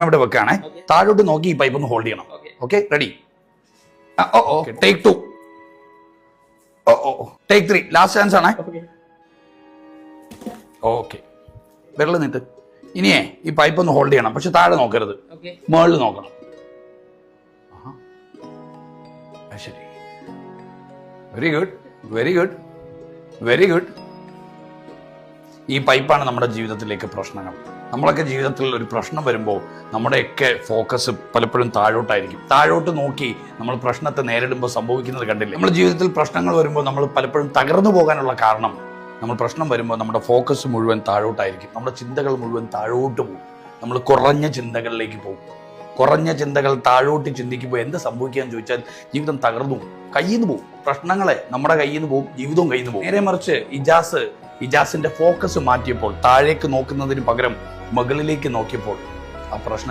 ഇവിടെ വെക്കാണേ. താഴോട്ട് നോക്കി ഈ പൈപ്പ് ഒന്ന് ഹോൾഡ് ചെയ്യണം. Okay, ready? Take 2, take 3, last chance ആണേ. ഓക്കെ, വിരൽ നീട്ട്. ഇനിയേ ഈ പൈപ്പ് ഒന്ന് ഹോൾഡ് ചെയ്യണം, പക്ഷെ താഴെ നോക്കരുത്, മുകളിൽ നോക്കണം. ശരി, very good, very good, very good. ഈ പൈപ്പാണ് നമ്മുടെ ജീവിതത്തിലേക്ക് പ്രശ്നങ്ങൾ. നമ്മളൊക്കെ ജീവിതത്തിൽ ഒരു പ്രശ്നം വരുമ്പോൾ നമ്മുടെയൊക്കെ ഫോക്കസ് പലപ്പോഴും താഴോട്ടായിരിക്കും. താഴോട്ട് നോക്കി നമ്മൾ പ്രശ്നത്തെ നേരിടുമ്പോൾ സംഭവിക്കുന്നത് കണ്ടില്ലേ? നമ്മുടെ ജീവിതത്തിൽ പ്രശ്നങ്ങൾ വരുമ്പോൾ നമ്മൾ പലപ്പോഴും തകർന്നു പോകാനുള്ള കാരണം, നമ്മൾ പ്രശ്നം വരുമ്പോൾ നമ്മുടെ ഫോക്കസ് മുഴുവൻ താഴോട്ടായിരിക്കും. നമ്മുടെ ചിന്തകൾ മുഴുവൻ താഴോട്ട് പോകും. നമ്മൾ കുറഞ്ഞ ചിന്തകളിലേക്ക് പോകും. കുറഞ്ഞ ചിന്തകൾ താഴോട്ട് ചിന്തിക്കുമ്പോൾ എന്ത് സംഭവിക്കുകയെന്ന് ചോദിച്ചാൽ ജീവിതം തകർന്നു പോകും, കയ്യിൽ നിന്ന് പോകും. പ്രശ്നങ്ങളെ നമ്മുടെ കയ്യിൽ നിന്ന് പോകും, ജീവിതവും കയ്യിൽ നിന്ന് പോകും. നേരെ മറിച്ച് ഇജാസിന്റെ ഫോക്കസ് മാറ്റിയപ്പോൾ, താഴേക്ക് നോക്കുന്നതിന് പകരം മുകളിലേക്ക് നോക്കിയപ്പോൾ ആ പ്രശ്നം